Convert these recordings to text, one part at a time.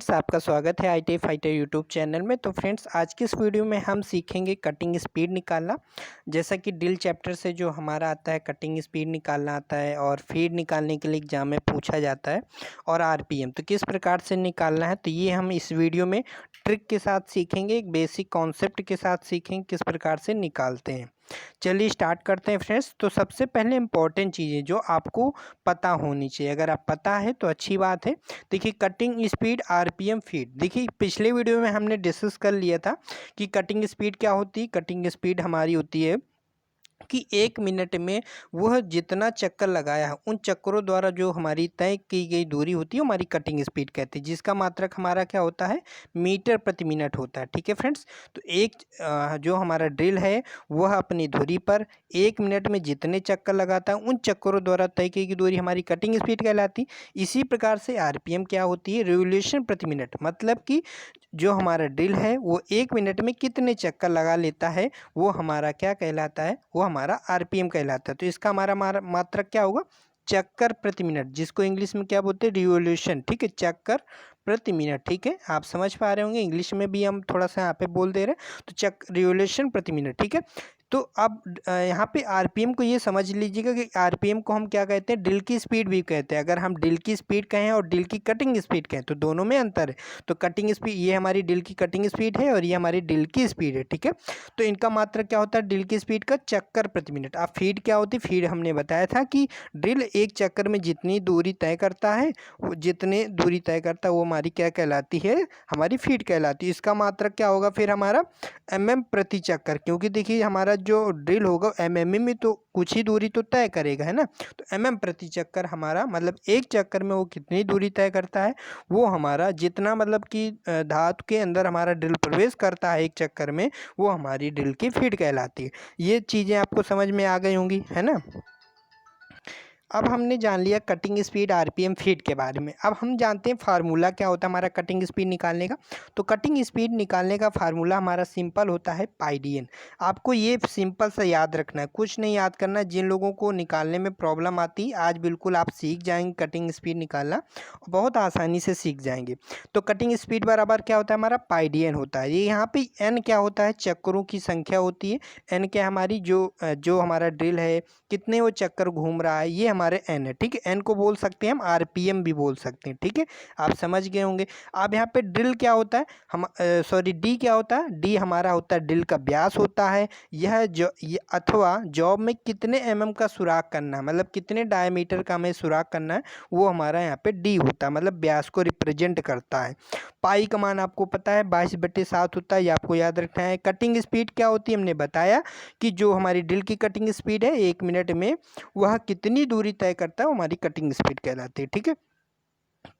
Friends, आपका स्वागत है आईटी फाइटर यूट्यूब चैनल में। तो फ्रेंड्स, आज की इस वीडियो में हम सीखेंगे कटिंग स्पीड निकालना। जैसा कि ड्रिल चैप्टर से जो हमारा आता है कटिंग स्पीड निकालना आता है और फीड निकालने के लिए एग्जाम में पूछा जाता है, और आरपीएम तो किस प्रकार से निकालना है, तो ये हम इस वीडियो में ट्रिक के साथ सीखेंगे, एक बेसिक कॉन्सेप्ट के साथ सीखेंगे किस प्रकार से निकालते हैं। चलिए स्टार्ट करते हैं फ्रेंड्स। तो सबसे पहले इंपॉर्टेंट चीज़ें जो आपको पता होनी चाहिए, अगर आप पता है तो अच्छी बात है। देखिए, कटिंग स्पीड, आरपीएम, फीड। देखिए, पिछले वीडियो में हमने डिस्कस कर लिया था कि कटिंग स्पीड क्या होती है। कटिंग स्पीड हमारी होती है कि 1 मिनट में वह जितना चक्कर लगाया है उन चक्करों द्वारा जो हमारी तय की गई दूरी होती है हमारी कटिंग स्पीड कहती है, जिसका मात्रक हमारा क्या होता है, मीटर प्रति मिनट होता है। ठीक है फ्रेंड्स, तो जो हमारा ड्रिल है वह अपनी धुरी पर 1 मिनट में जितने चक्कर लगाता है उन चक्करों द्वारा तय की गई दूरी हमारी कटिंग स्पीड कहलाती। इसी प्रकार से आरपीएम क्या होती है, रिवोल्यूशन प्रति मिनट, मतलब कि जो हमारा ड्रिल है वो 1 मिनट में कितने चक्कर लगा लेता है वो हमारा क्या कहलाता है, वो हमारा आरपीएम कहलाता है। तो इसका हमारा मात्रक क्या होगा, चक्कर प्रति मिनट, जिसको इंग्लिश में क्या बोलते हैं, रिवोल्यूशन। ठीक है, चक्कर प्रति मिनट। ठीक है, आप समझ पा रहे होंगे, इंग्लिश में भी हम थोड़ा सा यहाँ पे बोल दे रहे हैं, तो रिवोल्यूशन प्रति मिनट। ठीक है, तो अब यहाँ पे आरपीएम को ये समझ लीजिएगा कि आरपीएम को हम क्या कहते हैं, ड्रिल की स्पीड भी कहते हैं। अगर हम ड्रिल की स्पीड कहें और ड्रिल की कटिंग स्पीड कहें तो दोनों में अंतर है। तो कटिंग स्पीड, ये हमारी ड्रिल की कटिंग स्पीड है और ये हमारी ड्रिल की स्पीड है। ठीक है, तो इनका मात्रक क्या होता है, ड्रिल की स्पीड का चक्कर प्रति मिनट। अब फीड क्या होती है, फीड हमने बताया था कि ड्रिल एक चक्कर में जितनी दूरी तय करता है, वो जितने दूरी तय करता है वो हमारी क्या कहलाती है, हमारी फीड कहलाती है। इसका मात्रक क्या होगा फिर हमारा, एमएम प्रति चक्कर, क्योंकि देखिए हमारा जो ड्रिल होगा एमएम में तो कुछ ही दूरी तो तय करेगा, है ना। तो एमएम प्रति चक्कर हमारा मतलब एक चक्कर में वो कितनी दूरी तय करता है, वो हमारा जितना मतलब कि धातु के अंदर हमारा ड्रिल प्रवेश करता है एक चक्कर में, वो हमारी ड्रिल की फीड कहलाती है। ये चीज़ें आपको समझ में आ गई होंगी, है ना। अब हमने जान लिया कटिंग स्पीड, आरपीएम, फीड के बारे में। अब हम जानते हैं फार्मूला क्या होता है हमारा कटिंग स्पीड निकालने का। तो कटिंग स्पीड निकालने का फार्मूला हमारा सिंपल होता है पाई/डी/एन। आपको ये सिंपल सा याद रखना है, कुछ नहीं याद करना है। जिन लोगों को निकालने में प्रॉब्लम आती है, आज बिल्कुल आप सीख जाएंगे कटिंग स्पीड निकालना, बहुत आसानी से सीख जाएंगे। तो कटिंग स्पीड बराबर क्या होता है हमारा, पाई/डी/एन होता है। ये यहाँ पे एन क्या होता है, चक्करों की संख्या होती है। एन क्या हमारी जो हमारा ड्रिल है कितने वो चक्कर घूम रहा है, ये हमारे एन है। ठीक है, एन को बोल सकते हैं हम आरपीएम भी बोल सकते हैं। ठीक है, आप समझ गए होंगे। अब यहाँ पे ड्रिल क्या होता है, हम डी क्या होता है, डी हमारा होता है ड्रिल का व्यास होता है। ये अथवा जॉब में कितने एमएम का सुराख करना है, मतलब कितने डायमीटर का हमें सुराख करना है, वो हमारा यहाँ पे डी होता है, मतलब व्यास को रिप्रेजेंट करता है। पाई का मान आपको पता है 22/7 होता है, ये आपको याद रखना है। कटिंग स्पीड क्या होती है, हमने बताया कि जो हमारी ड्रिल की कटिंग स्पीड है 1 मिनट में वह कितनी दूरी तय करता है, वो हमारी कटिंग स्पीड कहलाती है। ठीक है,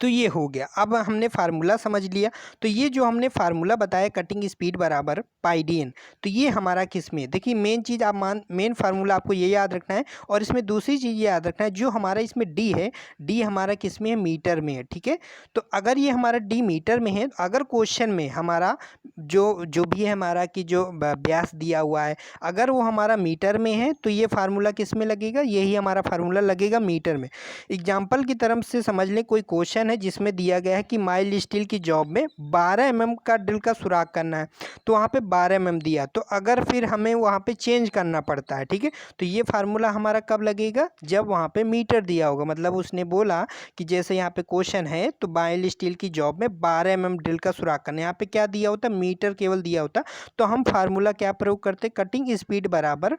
तो ये हो गया। अब हमने फार्मूला समझ लिया। तो ये जो हमने फार्मूला बताया कटिंग स्पीड बराबर पाई/डी/एन, तो ये हमारा किस में, देखिए मेन चीज़ आप मेन फार्मूला आपको ये याद रखना है। और इसमें दूसरी चीज़ ये याद रखना है, जो हमारा इसमें डी है, डी हमारा किस में है, मीटर में है। ठीक है, तो अगर ये हमारा डी मीटर में है, अगर क्वेश्चन में हमारा जो भी है हमारा कि जो व्यास दिया हुआ है, अगर वो हमारा मीटर में है तो ये फार्मूला किस में लगेगा, यही हमारा फार्मूला लगेगा मीटर में। एग्जाम्पल की तरफ से समझ लें, कोई क्वेश्चन है जिसमें दिया गया है कि माइल्ड स्टील की जॉब में 12 mm का ड्रिल का सुराख करना है, तो वहाँ पे 12 mm दिया, तो अगर फिर हमें वहाँ पे चेंज करना पड़ता है। ठीक है, तो ये फार्मूला हमारा कब लगेगा, जब वहाँ पे मीटर दिया होगा। मतलब उसने बोला कि जैसे यहाँ पे क्वेश्चन है तो माइल्ड स्टील की जॉब में 12 mm ड्रिल का सुराख करना है, यहाँ पे क्या दिया होता, मीटर केवल दिया होता। तो हम फार्मूला क्या प्रयोग करते, कटिंग स्पीड बराबर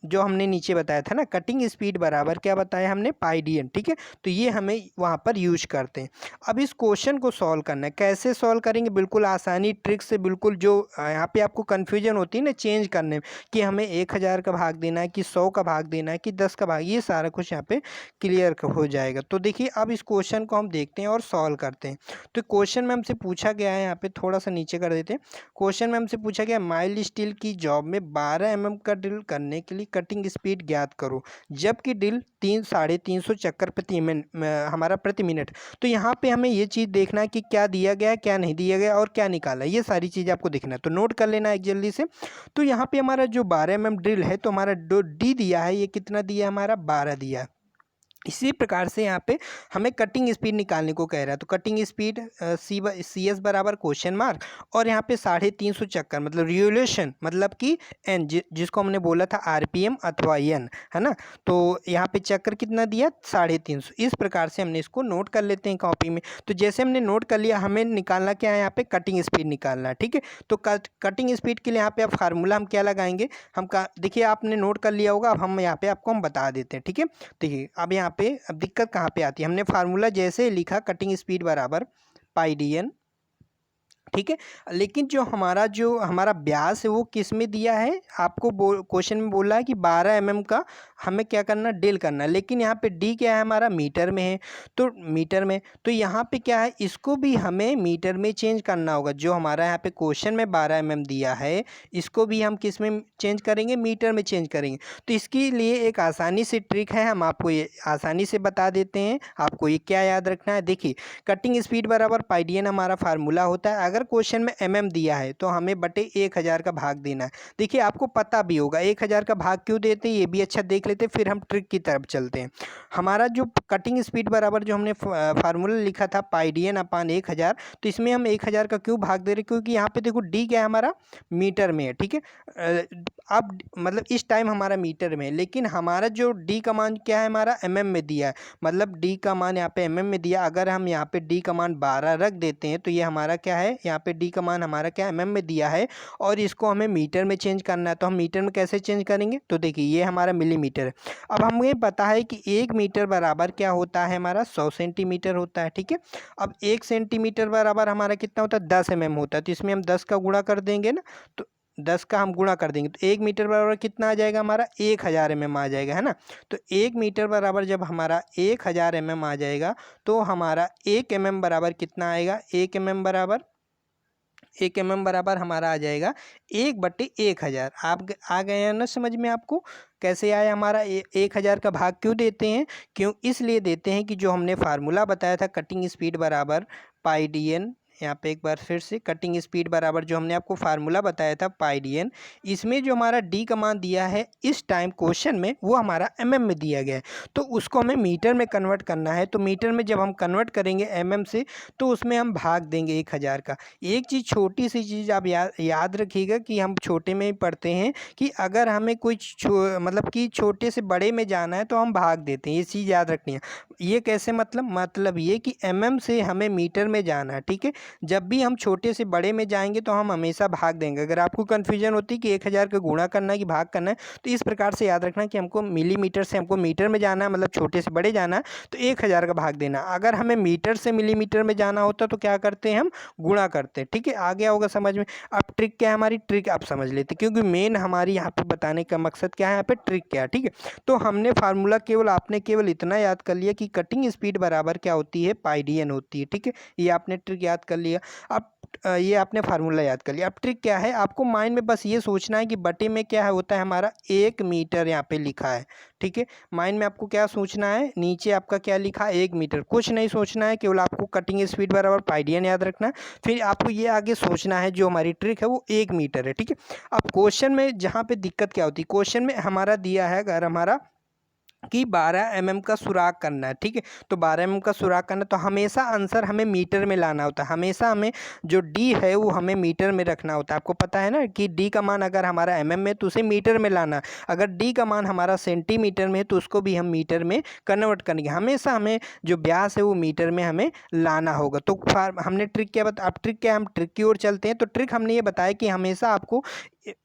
जो हमने नीचे बताया था ना, कटिंग स्पीड बराबर क्या बताया हमने, पाई/डी/एन। ठीक है, तो ये हमें वहाँ पर यूज करते हैं। अब इस क्वेश्चन को सॉल्व करना है, कैसे सॉल्व करेंगे, बिल्कुल आसानी ट्रिक से। बिल्कुल जो यहाँ पे आपको कन्फ्यूजन होती है ना चेंज करने में, कि हमें 1000 का भाग देना है कि 100 का भाग देना है कि 10 का भाग, ये सारा कुछ यहाँ पे क्लियर हो जाएगा। तो देखिए अब इस क्वेश्चन को हम देखते हैं और सॉल्व करते हैं। तो क्वेश्चन में हमसे पूछा गया है, यहाँ पे थोड़ा सा नीचे कर देते हैं। क्वेश्चन में हमसे पूछा गया, माइल्ड स्टील की जॉब में 12 mm का ड्रिल करने के लिए कटिंग स्पीड ज्ञात करो, जबकि ड्रिल 350 चक्कर हमारा प्रति मिनट। तो यहाँ पे हमें ये चीज़ देखना है कि क्या दिया गया है, क्या नहीं दिया गया, और क्या निकाला, ये सारी चीज़ें आपको देखना है। तो नोट कर लेना है जल्दी से। तो यहाँ पे हमारा जो 12 mm ड्रिल है, तो हमारा जो डी दिया है ये कितना दिया है, हमारा 12 दिया है। इसी प्रकार से यहाँ पे हमें कटिंग स्पीड निकालने को कह रहा है। तो कटिंग स्पीड सी एस बराबर क्वेश्चन मार्क और यहाँ पे 350 चक्कर मतलब रिवोल्यूशन मतलब कि एन जिसको हमने बोला था आरपीएम अथवा एन, है ना। तो यहाँ पे चक्कर कितना दिया 350। इस प्रकार से हमने इसको नोट कर लेते हैं कॉपी में। तो जैसे हमने नोट कर लिया, हमें निकालना क्या है, यहाँ पे कटिंग स्पीड निकालना है, ठीक है। तो कटिंग स्पीड के लिए यहाँ पे आप फार्मूला हम क्या लगाएंगे, हम देखिए आपने नोट कर लिया होगा, अब हम यहाँ पे आपको हम बता देते हैं, ठीक है। देखिए अब यहाँ पे अब दिक्कत कहाँ पे आती है, हमने फार्मूला जैसे लिखा कटिंग स्पीड बराबर पाई डी एन, ठीक है। लेकिन जो हमारा व्यास है वो किस में दिया है, आपको क्वेश्चन में बोला है कि 12 mm का हमें क्या करना, ड्रिल करना है। लेकिन यहाँ पे डी क्या है हमारा, मीटर में है। तो मीटर में, तो यहाँ पे क्या है, इसको भी हमें मीटर में चेंज करना होगा। जो हमारा यहाँ पे क्वेश्चन में 12 mm दिया है, इसको भी हम किस में चेंज करेंगे, मीटर में चेंज करेंगे। तो इसके लिए एक आसानी से ट्रिक है, हम आपको ये आसानी से बता देते हैं। आपको ये क्या याद रखना है, देखिए कटिंग स्पीड बराबर पाई डी एन हमारा फार्मूला होता है। अगर क्वेश्चन में mm दिया है तो हमें बटे 1000 का भाग देना है। देखिए आपको पता भी होगा 1000 का भाग क्यों देते हैं, ये भी अच्छा देख लेते हैं, फिर हम ट्रिक की तरफ चलते हैं। हमारा जो कटिंग स्पीड बराबर जो हमने फार्मूला लिखा था पाई डी एन अपान 1000, तो इसमें हम 1000 का क्यों भाग दे रहे हैं, क्योंकि यहाँ पे देखो डी क्या है हमारा, मीटर में है, ठीक है। अब मतलब इस टाइम हमारा मीटर में है, लेकिन हमारा जो डी का मान क्या है हमारा, mm में दिया है। मतलब डी का मान यहाँ पे mm में दिया, अगर हम यहाँ पे डी का मान 12 रख देते हैं तो ये हमारा क्या है, यहाँ पे डी का मान हमारा क्या mm में दिया है और इसको हमें मीटर में चेंज करना है। तो हम मीटर में कैसे चेंज करेंगे, तो देखिए ये हमारा मिलीमीटर है। अब हमें पता है कि 1 मीटर बराबर क्या होता है हमारा, 100 सेंटीमीटर होता है, ठीक है। अब 1 सेंटीमीटर बराबर हमारा कितना होता है, 10 mm होता है। तो इसमें हम 10 का गुणा कर देंगे ना, तो 10 का हम गुणा कर देंगे तो 1 मीटर बराबर कितना आ जाएगा हमारा, 1000 mm आ जाएगा, है ना। तो 1 मीटर बराबर जब हमारा 1000 mm आ जाएगा तो हमारा 1 mm बराबर कितना आएगा, 1 mm बराबर हमारा आ जाएगा 1/1000। आप आ गए हैं ना समझ में आपको, कैसे आया हमारा 1000 का भाग क्यों देते हैं, क्यों इसलिए देते हैं कि जो हमने फार्मूला बताया था कटिंग स्पीड बराबर पाई डी एन, यहाँ पे एक बार फिर से कटिंग स्पीड बराबर जो हमने आपको फार्मूला बताया था पाई डी एन, इसमें जो हमारा डी का मान दिया है इस टाइम क्वेश्चन में वो हमारा mm में दिया गया है। तो उसको हमें मीटर में कन्वर्ट करना है। तो मीटर में जब हम कन्वर्ट करेंगे mm से तो उसमें हम भाग देंगे 1000 का। एक चीज़ छोटी सी चीज़ आप याद रखिएगा कि हम छोटे में ही पढ़ते हैं कि अगर हमें कोई मतलब कि छोटे से बड़े में जाना है तो हम भाग देते हैं, ये चीज़ याद रखनी है। ये कैसे, मतलब ये कि mm से हमें मीटर में जाना है, ठीक है। जब भी हम छोटे से बड़े में जाएंगे तो हम हमेशा भाग देंगे। अगर आपको कन्फ्यूजन होती है कि 1000 का गुणा करना है कि भाग करना है, तो इस प्रकार से याद रखना कि हमको मिलीमीटर से हमको मीटर में जाना है, मतलब छोटे से बड़े जाना है तो 1000 का भाग देना। अगर हमें मीटर से मिलीमीटर में जाना होता तो क्या करते हैं, हम गुणा करते हैं, ठीक है। आ गया होगा समझ में। अब ट्रिक क्या है हमारी, ट्रिक आप समझ लेते, क्योंकि मेन हमारी यहाँ पे बताने का मकसद क्या है, यहाँ पे ट्रिक क्या है, ठीक है। तो हमने फार्मूला आपने केवल इतना याद कर लिया कि कटिंग स्पीड बराबर क्या होती है, पाई डी एन होती है, ठीक है। ये आपने ट्रिक याद कर लिया। अब ये आपने फार्मूला याद कर लिया। अब ट्रिक क्या है, आपको माइंड में बस ये सोचना है कि बटे में क्या है होता है हमारा 1 मीटर, यहाँ पे लिखा है, ठीक है। माइंड में आपको क्या सोचना है, नीचे आपका क्या लिखा है 1 मीटर, कुछ नहीं सोचना है, केवल आपको कटिंग स्पीड बराबर पाई डी एन याद रखना है। फिर आपको ये आगे सोचना है जो हमारी ट्रिक है वो 1 मीटर है, ठीक है। अब क्वेश्चन में जहाँ पे दिक्कत क्या होती है, क्वेश्चन में हमारा दिया है अगर हमारा कि 12 mm का सुराग करना है, ठीक है। तो 12 mm का सुराग करना, तो हमेशा आंसर हमें मीटर में लाना होता है। हमेशा हमें जो डी है वो हमें मीटर में रखना होता है। आपको पता है ना कि डी का मान अगर हमारा mm में तो उसे मीटर में लाना। अगर डी का मान हमारा सेंटीमीटर में है तो उसको भी हम मीटर में कन्वर्ट करेंगे। हमेशा हमें जो व्यास है वो मीटर में हमें लाना होगा। तो हमने ट्रिक क्या अब ट्रिक क्या, हम ट्रिक की ओर चलते हैं। तो ट्रिक हमने ये बताया कि हमेशा आपको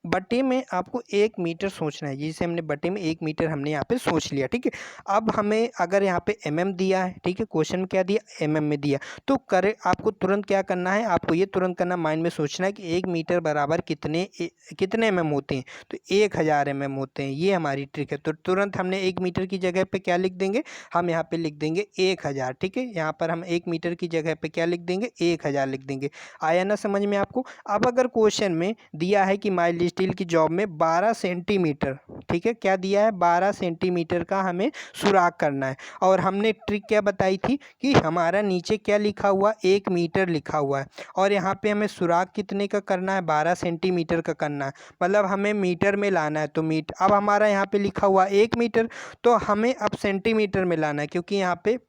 बटे में आपको 1 मीटर सोचना है। जिसे हमने बटे में 1 मीटर हमने यहाँ पे सोच लिया, ठीक है। अब हमें अगर यहाँ पे mm दिया है, ठीक है, क्वेश्चन में क्या दिया, mm में दिया, तो करे आपको तुरंत क्या करना है, आपको ये तुरंत करना, माइंड में सोचना है कि 1 मीटर बराबर कितने mm होते हैं, तो 1000 mm होते हैं। ये हमारी ट्रिक है। तो तुरंत हमने 1 मीटर की जगह पे क्या लिख देंगे, हम यहाँ पे लिख देंगे 1000, ठीक है। यहाँ पर हम 1 मीटर की जगह पे क्या लिख देंगे, 1000 लिख देंगे। आया ना समझ में आपको। अब अगर क्वेश्चन में दिया है कि स्टील की जॉब में 12 सेंटीमीटर ठीक है, क्या दिया है, 12 सेंटीमीटर का हमें सुराख करना है। और हमने ट्रिक क्या बताई थी कि हमारा नीचे क्या लिखा हुआ, 1 मीटर लिखा हुआ है और यहाँ पे हमें सुराख कितने का करना है, 12 सेंटीमीटर का करना है, मतलब हमें मीटर में लाना है। तो अब हमारा यहाँ पे लिखा हुआ 1 मीटर, तो हमें अब सेंटीमीटर में लाना है, क्योंकि यहाँ पे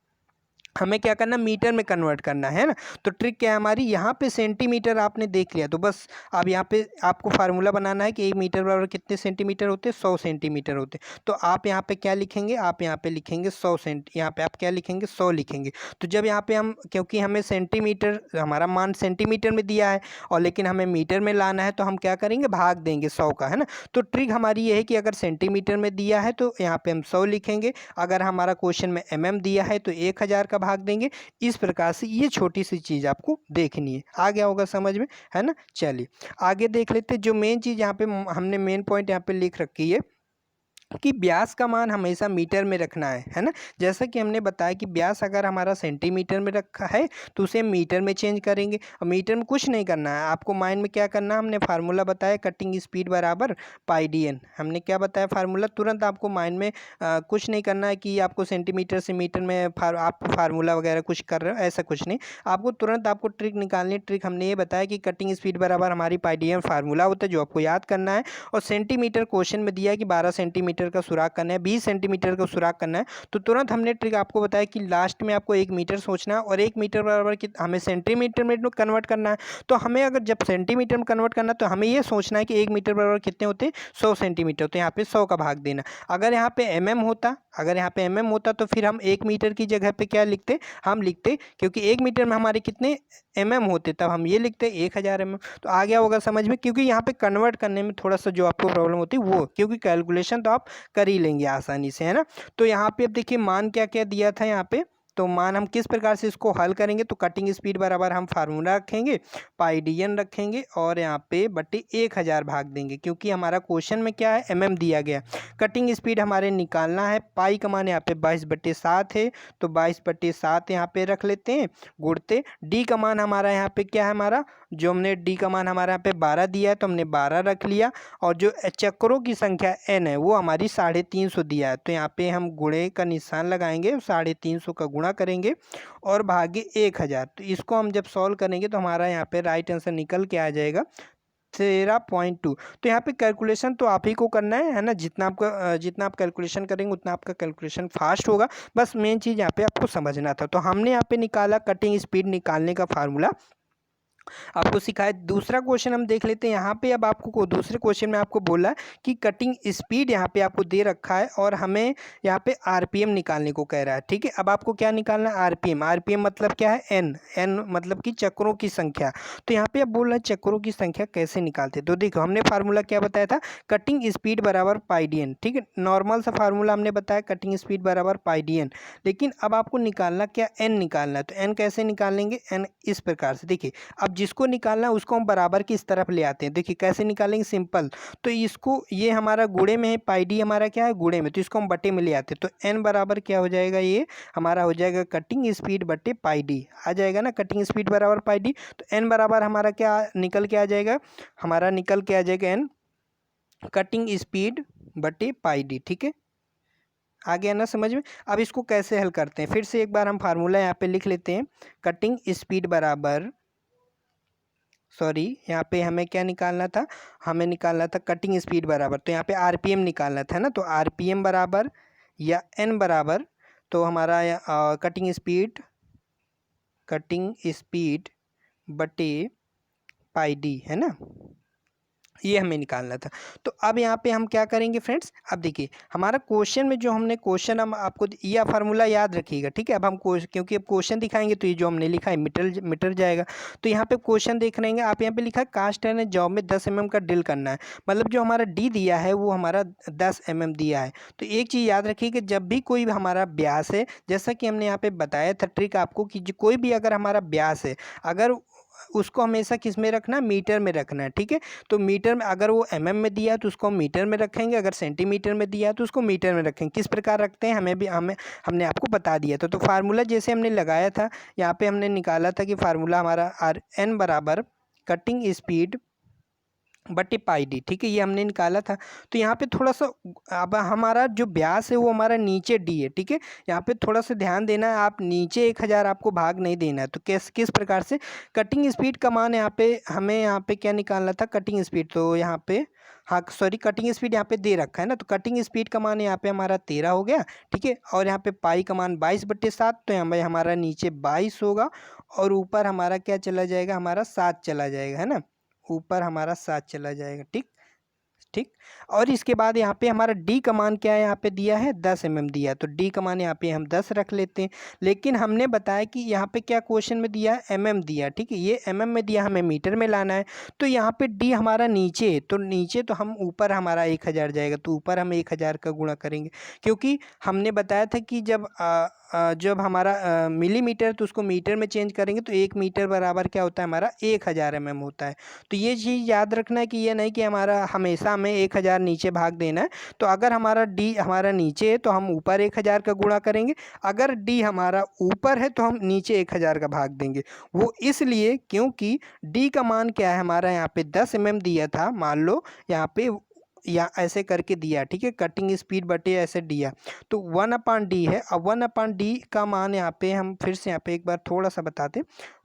हमें क्या करना, मीटर में कन्वर्ट करना है ना। तो ट्रिक क्या है हमारी, यहाँ पे सेंटीमीटर आपने देख लिया, तो बस अब यहाँ पे आपको फार्मूला बनाना है कि 1 मीटर बराबर कितने सेंटीमीटर होते हैं, 100 सेंटीमीटर होते हैं। तो आप यहाँ पे क्या लिखेंगे, आप यहाँ पे लिखेंगे 100 यहाँ पे आप क्या लिखेंगे, 100 लिखेंगे। तो जब यहाँ पे हम, क्योंकि हमें सेंटीमीटर, हमारा मान सेंटीमीटर में दिया है और लेकिन हमें मीटर में लाना है, तो हम क्या करेंगे, भाग देंगे 100 का, है ना। तो ट्रिक हमारी ये है कि अगर सेंटीमीटर में दिया है तो यहाँ पे हम 100 लिखेंगे, अगर हमारा क्वेश्चन में दिया है तो 1000 का भाग देंगे। इस प्रकार से ये छोटी सी चीज़ आपको देखनी है, आ गया होगा समझ में, है ना। चलिए आगे देख लेते हैं। जो मेन चीज़ यहाँ पे हमने मेन पॉइंट यहाँ पे लिख रखी है कि व्यास का मान हमेशा मीटर में रखना है ना। जैसा कि हमने बताया कि व्यास अगर हमारा सेंटीमीटर में रखा है तो उसे मीटर में चेंज करेंगे, और मीटर में कुछ नहीं करना है आपको, माइंड में क्या करना है, हमने फार्मूला बताया कटिंग स्पीड बराबर पाई डी एन। हमने क्या बताया फार्मूला, तुरंत आपको माइंड में कुछ नहीं करना है कि आपको सेंटीमीटर से मीटर में आप फार्मूला वगैरह कुछ कर रहे हो, ऐसा कुछ नहीं। आपको तुरंत आपको ट्रिक निकालनी है। ट्रिक हमने ये बताया कि कटिंग स्पीड बराबर हमारी पाई डी एन फार्मूला होता है जो आपको याद करना है, और सेंटीमीटर क्वेश्चन में दिया है कि 12 सेंटीमीटर का सुराख करना है, 20 सेंटीमीटर का सुराख करना है। तो तुरंत हमने ट्रिक आपको बताया कि लास्ट में आपको 1 मीटर सोचना है और 1 मीटर बराबर हमें सेंटीमीटर में कन्वर्ट करना है। तो हमें अगर जब सेंटीमीटर में कन्वर्ट करना है तो हमें ये सोचना है कि 1 मीटर बराबर कितने होते हैं, 100 सेंटीमीटर। तो यहाँ पे 100 का भाग देना। अगर यहाँ पे mm होता तो फिर हम 1 मीटर की जगह पे क्या लिखते, हम लिखते, क्योंकि 1 मीटर में हमारे कितने mm होते, तब हम ये लिखते 1000 mm। तो आ गया होगा समझ में, क्योंकि यहाँ पे कन्वर्ट करने में थोड़ा सा जो आपको प्रॉब्लम होती है वो, क्योंकि कैलकुलेशन तो आप कर ही लेंगे आसानी से, है ना। तो यहाँ पे अब देखिए मान क्या क्या दिया था यहाँ पे, तो मान हम किस प्रकार से इसको हल करेंगे, तो कटिंग स्पीड बराबर हम फार्मूला रखेंगे, पाई डी एन रखेंगे और यहाँ पे बटे 1000 भाग देंगे, क्योंकि हमारा क्वेश्चन में क्या है, mm दिया गया। कटिंग स्पीड हमारे निकालना है, पाई का मान यहाँ पे 22/7 है, तो 22/7 यहाँ पे रख लेते हैं गुणते। डी का मान हमारा यहाँ पे क्या है, हमारा जो हमने डी का मान हमारा यहाँ पे 12 दिया है तो हमने 12 रख लिया, और जो चक्रों की संख्या n है वो हमारी 350 दिया है, तो यहाँ पे हम गुणे का निशान लगाएंगे, 350 का गुणा करेंगे और भागे 1000। तो इसको हम जब सॉल्व करेंगे तो हमारा यहाँ पे राइट आंसर निकल के आ जाएगा 13.2। तो यहाँ पे कैलकुलेशन तो आप ही को करना है ना, जितना आप कैलकुलेशन करेंगे उतना आपका कैलकुलेशन फास्ट होगा। बस मेन चीज़ यहाँ पे आपको समझना था। तो हमने यहाँ पे निकाला कटिंग स्पीड निकालने का फार्मूला, आपको सिखाया। दूसरा क्वेश्चन हम देख लेते हैं। यहाँ पे अब आपको दूसरे क्वेश्चन में आपको बोला कि कटिंग स्पीड यहाँ पे आपको दे रखा है और हमें यहाँ पे आरपीएम निकालने को कह रहा है, ठीक है। अब आपको क्या निकालना है, आरपीएम। आरपीएम मतलब क्या है, एन मतलब कि चक्रों की संख्या। तो यहाँ पे अब बोल रहा है चक्रों की संख्या कैसे निकालते, तो देखो हमने फार्मूला क्या बताया था, कटिंग स्पीड बराबर पाई डी एन, ठीक है। नॉर्मल सा फार्मूला हमने बताया, कटिंग स्पीड बराबर पाई डी एन। लेकिन अब आपको निकालना क्या, एन निकालना है। तो एन कैसे निकालेंगे, एन इस प्रकार से, देखिए अब जिसको निकालना है उसको हम बराबर की इस तरफ ले आते हैं। देखिए कैसे निकालेंगे, सिंपल। तो इसको, ये हमारा गुणे में है, पाई डी हमारा क्या है, गुणे में, तो इसको हम बटे में ले आते हैं। तो एन बराबर क्या हो जाएगा, ये हमारा हो जाएगा कटिंग स्पीड बटे पाई डी, आ जाएगा ना, कटिंग स्पीड बराबर पाई डी। तो एन बराबर हमारा क्या निकल के आ जाएगा, हमारा निकल के आ जाएगा एन कटिंग स्पीड बटे पाई डी, ठीक है। आ गया ना समझ में। अब इसको कैसे हल करते हैं, फिर से एक बार हम फार्मूला यहाँ पे लिख लेते हैं। कटिंग स्पीड बराबर, सॉरी यहाँ पे हमें क्या निकालना था, हमें निकालना था कटिंग स्पीड बराबर, तो यहाँ पे आरपीएम निकालना था ना। तो आरपीएम बराबर या एन बराबर, तो हमारा कटिंग स्पीड बटे पाई डी, है ना, ये हमें निकालना था। तो अब यहाँ पे हम क्या करेंगे फ्रेंड्स, अब देखिए हमारा क्वेश्चन में जो हमने क्वेश्चन, हम आपको यह फार्मूला याद रखिएगा, ठीक है। अब हम क्योंकि अब क्वेश्चन दिखाएंगे तो ये जो हमने लिखा है मीटर जाएगा। तो यहाँ पे क्वेश्चन देख रहे हैं आप, यहाँ पे लिखा है कास्ट एंड जॉब में 10 mm का ड्रिल करना है, मतलब जो हमारा डी दिया है वो हमारा 10 mm दिया है। तो एक चीज़ याद रखिए कि जब भी कोई हमारा व्यास है, जैसा कि हमने यहाँ पे बताया था ट्रिक आपको, कि कोई भी अगर हमारा व्यास है, अगर उसको हमेशा किस में रखना है, मीटर में रखना है, ठीक है। तो मीटर में, अगर वो mm में दिया है तो उसको मीटर में रखेंगे, अगर सेंटीमीटर में दिया है तो उसको मीटर में रखेंगे। किस प्रकार रखते हैं हमने आपको बता दिया था। तो फार्मूला जैसे हमने लगाया था, यहाँ पे हमने निकाला था कि फार्मूला हमारा आर एन बराबर कटिंग स्पीड बटे पाई डी, ठीक है, ये हमने निकाला था। तो यहाँ पे थोड़ा सा अब हमारा जो व्यास है वो हमारा नीचे डी है, ठीक है। यहाँ पे थोड़ा सा ध्यान देना है, आप नीचे 1000 आपको भाग नहीं देना है। तो किस प्रकार से कटिंग स्पीड का मान यहाँ पे हमें यहाँ पे क्या निकालना था, कटिंग स्पीड। तो यहाँ पे हाँ सॉरी, कटिंग स्पीड यहाँ पे दे रखा है ना, तो कटिंग स्पीड का मान यहाँ पे हमारा 13 हो गया, ठीक है। और यहाँ पे पाई का मान 22/7, तो यहाँ पे हमारा नीचे 22 होगा और ऊपर हमारा क्या चला जाएगा, हमारा 7 चला जाएगा, है ना, ऊपर हमारा 7 चला जाएगा, ठीक ठीक। और इसके बाद यहाँ पे हमारा डी का मान क्या है, यहाँ पे दिया है 10 mm दिया है, तो डी का मान यहाँ पे हम 10 रख लेते हैं। लेकिन हमने बताया कि यहाँ पे क्या क्वेश्चन में दिया है, mm दिया, ठीक है, ये mm में दिया, हमें मीटर में लाना है। तो यहाँ पे डी हमारा नीचे है, तो नीचे तो हम ऊपर हमारा 1000 जाएगा, तो ऊपर हम 1000 का गुणा करेंगे, क्योंकि हमने बताया था कि जब हमारा मिलीमीटर तो उसको मीटर में चेंज करेंगे, तो 1 मीटर बराबर क्या होता है, हमारा 1000 mm होता है। तो ये चीज़ याद रखना है कि ये नहीं कि हमारा हमेशा हमें 1000 नीचे भाग देना है। तो अगर हमारा डी हमारा नीचे है तो हम ऊपर 1000 का गुणा करेंगे, अगर डी हमारा ऊपर है तो हम नीचे 1000 का भाग देंगे। वो इसलिए क्योंकि डी का मान क्या है, हमारा यहाँ पे 10 mm दिया था, मान लो यहाँ पे या ऐसे करके दिया, ठीक है, कटिंग स्पीड बटे ऐसे दिया, तो 1/d है। अब 1/d का मान यहाँ पे हम फिर से यहाँ पे एक बार थोड़ा सा बताते,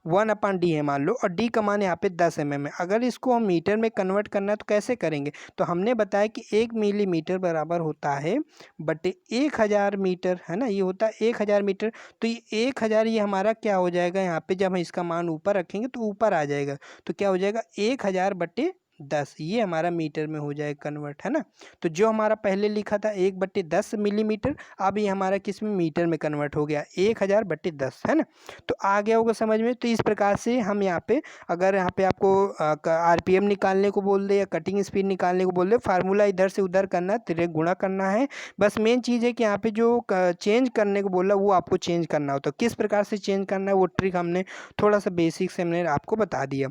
1/d है मान लो, और d का मान यहाँ पे 10 mm है। अगर इसको हम मीटर में कन्वर्ट करना है तो कैसे करेंगे, तो हमने बताया कि 1 मिलीमीटर बराबर होता है बटे 1000 मीटर, है ना, ये होता है 1000 मीटर। तो ये 1000 ये हमारा क्या हो जाएगा, यहाँ पे जब हम इसका मान ऊपर रखेंगे तो ऊपर आ जाएगा, तो क्या हो जाएगा 1000 बटे 10, ये हमारा मीटर में हो जाएगा कन्वर्ट, है ना। तो जो हमारा पहले लिखा था 1/10 मिलीमीटर, अब ये हमारा किस में, मीटर में कन्वर्ट हो गया, 1000/10, है ना। तो आ गया होगा समझ में। तो इस प्रकार से हम यहाँ पे, अगर यहाँ पे आपको आरपीएम निकालने को बोल दे या कटिंग स्पीड निकालने को बोल दे, फार्मूला इधर से उधर करना है, तिरक गुणा करना है। बस मेन चीज़ है कि यहाँ पे जो चेंज करने को बोला वो आपको चेंज करना होता है, किस प्रकार से चेंज करना है वो ट्रिक हमने थोड़ा सा बेसिक से हमने आपको बता दिया।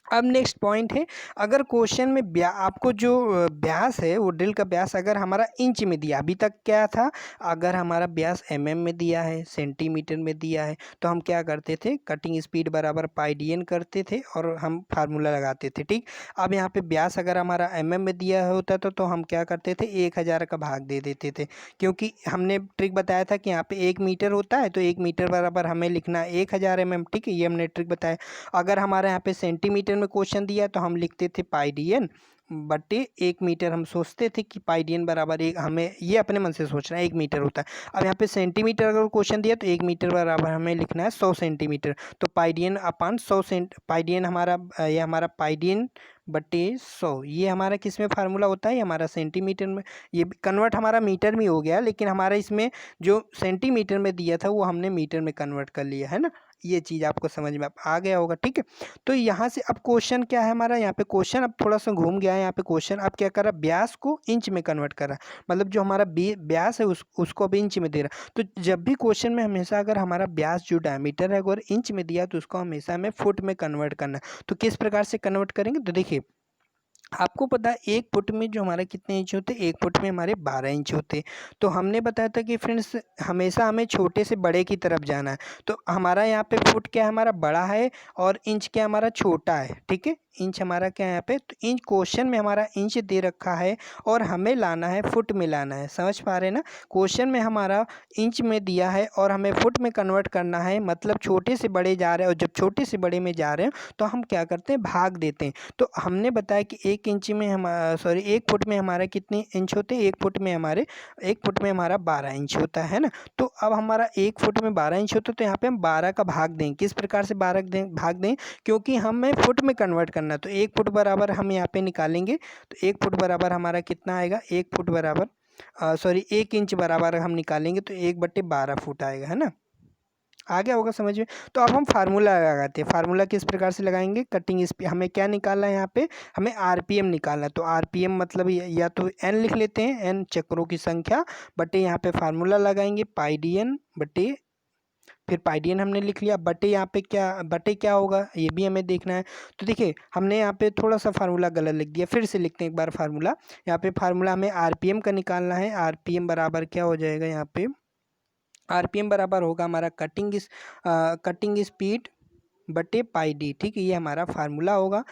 अब नेक्स्ट पॉइंट है, अगर क्वेश्चन में आपको जो व्यास है वो ड्रिल का व्यास अगर हमारा इंच में दिया, अभी तक क्या था, अगर हमारा व्यास mm में दिया है, सेंटीमीटर में दिया है, तो हम क्या करते थे, कटिंग स्पीड बराबर पाई dn करते थे और हम फार्मूला लगाते थे, ठीक। अब यहाँ पे व्यास अगर हमारा mm में दिया होता तो हम क्या करते थे, 1000 का भाग दे देते थे, क्योंकि हमने ट्रिक बताया था कि यहाँ पे 1 मीटर होता है, तो 1 मीटर बराबर हमें लिखना 1000 mm, ठीक है, ये हमने ट्रिक बताया। अगर हमारे यहाँ पे सेंटीमीटर में क्वेश्चन दिया तो हम लिखते थे पाई dn बटे 1 मीटर, हम सोचते थे कि पाई dn बराबर एक, हमें ये अपने मन से सोचना है 1 मीटर होता है। अब यहाँ पे सेंटीमीटर अगर क्वेश्चन दिया तो 1 मीटर बराबर हमें लिखना है 100 सेंटीमीटर, तो पाई dn अपान 100 पाई dn हमारा ये हमारा पाई dn बटे 100, ये हमारा किस में फार्मूला होता है, ये हमारा सेंटीमीटर में, ये कन्वर्ट हमारा मीटर में हो गया, लेकिन हमारा इसमें जो सेंटीमीटर में दिया था वो हमने मीटर में कन्वर्ट कर लिया, है ना। ये चीज़ आपको समझ में आ गया होगा, ठीक है। तो यहाँ से अब क्वेश्चन क्या है हमारा, यहाँ पे क्वेश्चन अब थोड़ा सा घूम गया है। यहाँ पे क्वेश्चन अब क्या कर रहा है, व्यास को इंच में कन्वर्ट कर रहा है, मतलब जो हमारा व्यास है उसको अब इंच में दे रहा है। तो जब भी क्वेश्चन में हमेशा अगर हमारा व्यास जो डायमीटर है अगर इंच में दिया तो उसको हमेशा हमें फुट में कन्वर्ट करना है। तो किस प्रकार से कन्वर्ट करेंगे, तो देखिए आपको पता है 1 फुट में जो हमारा कितने इंच होते हैं, 1 फुट में हमारे 12 इंच होते हैं। तो हमने बताया था कि फ्रेंड्स हमेशा हमें छोटे से बड़े की तरफ जाना है। तो हमारा यहाँ पे फुट क्या है, हमारा बड़ा है, और इंच क्या हमारा छोटा है, ठीक है। इंच हमारा क्या है यहाँ पे, तो इंच क्वेश्चन में हमारा इंच दे रखा है और हमें लाना है फुट में लाना है, समझ पा रहे हैं ना। क्वेश्चन में हमारा इंच में दिया है और हमें फुट में कन्वर्ट करना है, मतलब छोटे से बड़े जा रहे हैं, और जब छोटे से बड़े में जा रहे हैं तो हम क्या करते हैं, भाग देते हैं। तो हमने बताया कि 1 इंच में हम 1 फुट में हमारे कितने इंच होते हैं, 1 फुट में हमारे 1 फुट में हमारा 12 इंच होता है ना। तो अब हमारा 1 फुट में 12 इंच होता है, तो यहाँ पे हम 12 का भाग दें, किस प्रकार से 12 भाग दें, क्योंकि हमें फुट में कन्वर्ट करना है। तो 1 फुट बराबर हम यहाँ पे निकालेंगे, तो 1 फुट बराबर हमारा कितना आएगा, 1 फुट बराबर 1 इंच बराबर हम निकालेंगे तो 1/12 फुट आएगा, है ना। आ गया होगा समझ में। तो अब हम फार्मूला लगाते हैं, फार्मूला किस प्रकार से लगाएंगे, कटिंग स्पीड हमें क्या निकालना है, यहाँ पे हमें आरपीएम निकालना है। तो आरपीएम मतलब या तो एन लिख लेते हैं, एन चक्रों की संख्या बटे यहाँ पे फार्मूला लगाएंगे पाई dn बटे, फिर पाई dn हमने लिख लिया, बटे यहाँ पे क्या, बटे क्या होगा ये भी हमें देखना है। तो देखिए हमने यहाँ पे थोड़ा सा फार्मूला गलत लिख दिया, फिर से लिखते हैं एक बार फार्मूला। यहाँ पे फार्मूला हमें आरपीएम का निकालना है, आरपीएम बराबर क्या हो जाएगा, यहाँ पे आरपीएम बराबर होगा हमारा कटिंग स्पीड बटे पाई डी, ठीक है, ये हमारा फार्मूला होगा।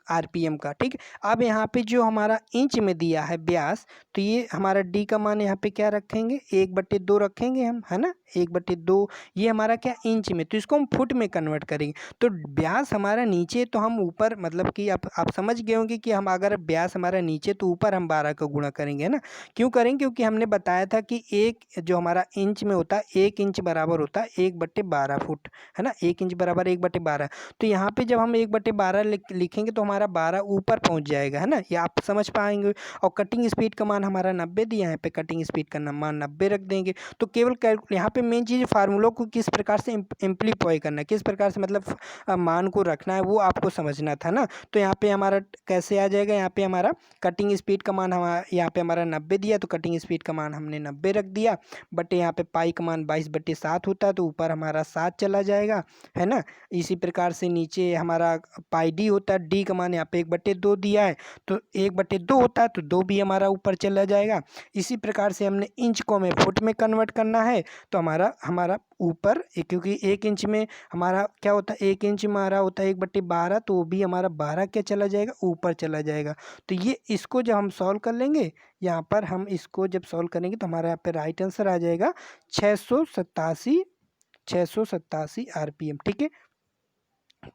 आरपीएम का, ठीक है। अब यहाँ पे जो हमारा इंच में दिया है व्यास, तो ये हमारा डी का मान यहाँ पे क्या रखेंगे, 1/2 रखेंगे हम, है ना, 1/2। ये हमारा क्या इंच में, तो इसको हम फुट में कन्वर्ट करेंगे। तो व्यास हमारा नीचे, तो हम ऊपर, मतलब कि आप समझ गए होंगे कि हम अगर व्यास हमारा नीचे तो ऊपर हम 12 का गुणा करेंगे, है ना। क्यों करेंगे, क्योंकि हमने बताया था कि एक जो हमारा इंच में होता है, 1 इंच बराबर होता है 1/12 फुट, है ना, 1 इंच बराबर 1/12। तो यहाँ पे जब हम 1/12 लिखेंगे तो हमारा 12 ऊपर पहुँच जाएगा, है ना, ये आप समझ पाएंगे। और कटिंग स्पीड का मान हमारा 90 दिया है, यहाँ पे कटिंग स्पीड का मान 90 रख देंगे। तो केवल यहाँ पे मेन चीज़ फार्मूलों को किस प्रकार से एम्प्लीफाई करना है, किस प्रकार से मतलब मान को रखना है, वो आपको समझना था ना। तो यहाँ पे हमारा कैसे आ जाएगा, यहाँ पे हमारा कटिंग स्पीड का मान हमारा यहाँ पे हमारा 90 दिया, तो कटिंग स्पीड का मान हमने 90 रख दिया, बट यहाँ पे पाई का मान 22/7 होता है, तो ऊपर हमारा 7 चला जाएगा, है ना। इसी प्रकार से नीचे हमारा पाई डी होता है, डी का मान यहाँ पे 1/2 दिया है, तो 1/2 होता है, तो 2 भी हमारा ऊपर चला जाएगा। इसी प्रकार से हमने इंच को हमें फुट में कन्वर्ट करना है, तो हमारा ऊपर क्योंकि 1 इंच में हमारा क्या होता है, 1 इंच हमारा होता है 1/12, तो वो भी हमारा 12 क्या चला जाएगा, ऊपर चला जाएगा। तो ये इसको जब हम सॉल्व कर लेंगे, यहाँ पर हम इसको जब सॉल्व करेंगे तो हमारा यहाँ पे राइट आंसर आ जाएगा 687 आरपीएम, ठीक है।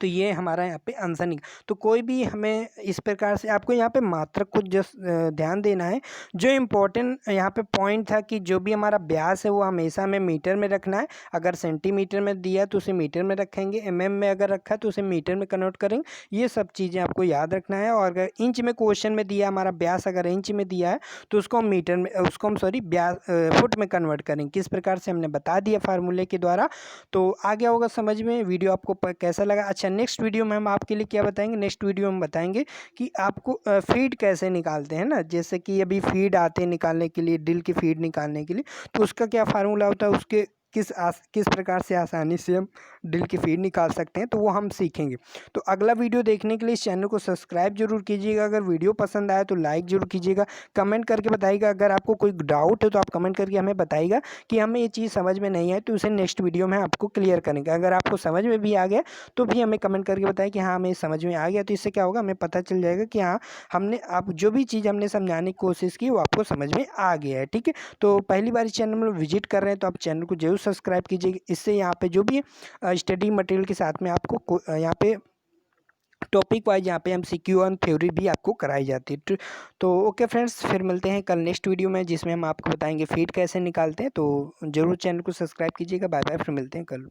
तो ये हमारा यहाँ पे आंसर निकल। तो कोई भी हमें इस प्रकार से आपको यहाँ पे मात्रक को जस्ट ध्यान देना है। जो इम्पोर्टेंट यहाँ पे पॉइंट था कि जो भी हमारा व्यास है वो हमेशा हमें मीटर में रखना है। अगर सेंटीमीटर में दिया तो उसे मीटर में रखेंगे, एमएम में अगर रखा है तो उसे मीटर में कन्वर्ट करेंगे। ये सब चीज़ें आपको याद रखना है। और अगर इंच में क्वेश्चन में दिया हमारा व्यास अगर इंच में दिया है तो उसको हम मीटर में, उसको हम सॉरी व्यास फुट में कन्वर्ट करेंगे। किस प्रकार से हमने बता दिया फार्मूले के द्वारा। तो आ गया होगा समझ में। वीडियो आपको कैसा लगा। अच्छा, नेक्स्ट वीडियो में हम आपके लिए क्या बताएंगे, नेक्स्ट वीडियो में बताएंगे कि आपको फीड कैसे निकालते हैं ना। जैसे कि अभी फीड आते हैं निकालने के लिए, डिल की फीड निकालने के लिए, तो उसका क्या फार्मूला होता है, उसके किस प्रकार से आसानी से हम डिल की फीड निकाल सकते हैं, तो वो हम सीखेंगे। तो अगला वीडियो देखने के लिए इस चैनल को सब्सक्राइब जरूर कीजिएगा। अगर वीडियो पसंद आए तो लाइक जरूर कीजिएगा, कमेंट करके बताइएगा। अगर आपको कोई डाउट है तो आप कमेंट करके हमें बताइएगा कि हमें ये चीज़ समझ में नहीं आए, तो उसे नेक्स्ट वीडियो में आपको क्लियर करेंगे। अगर आपको समझ में भी आ गया तो भी हमें कमेंट करके बताएं कि हाँ हमें समझ में आ गया। तो इससे क्या होगा, हमें पता चल जाएगा कि हाँ हमने, आप जो भी चीज़ हमने समझाने की कोशिश की वो आपको समझ में आ गया है, ठीक है। तो पहली बार इस चैनल में विजिट कर रहे हैं तो आप चैनल को जरूर सब्सक्राइब कीजिए। इससे यहाँ पे जो भी स्टडी मटेरियल के साथ में आपको यहाँ पे टॉपिक वाइज यहाँ पे एमसीक्यू और थ्योरी भी आपको कराई जाती है। तो ओके फ्रेंड्स, फिर मिलते हैं कल नेक्स्ट वीडियो में, जिसमें हम आपको बताएंगे फीड कैसे निकालते हैं। तो जरूर चैनल को सब्सक्राइब कीजिएगा। बाय बाय, फिर मिलते हैं कल।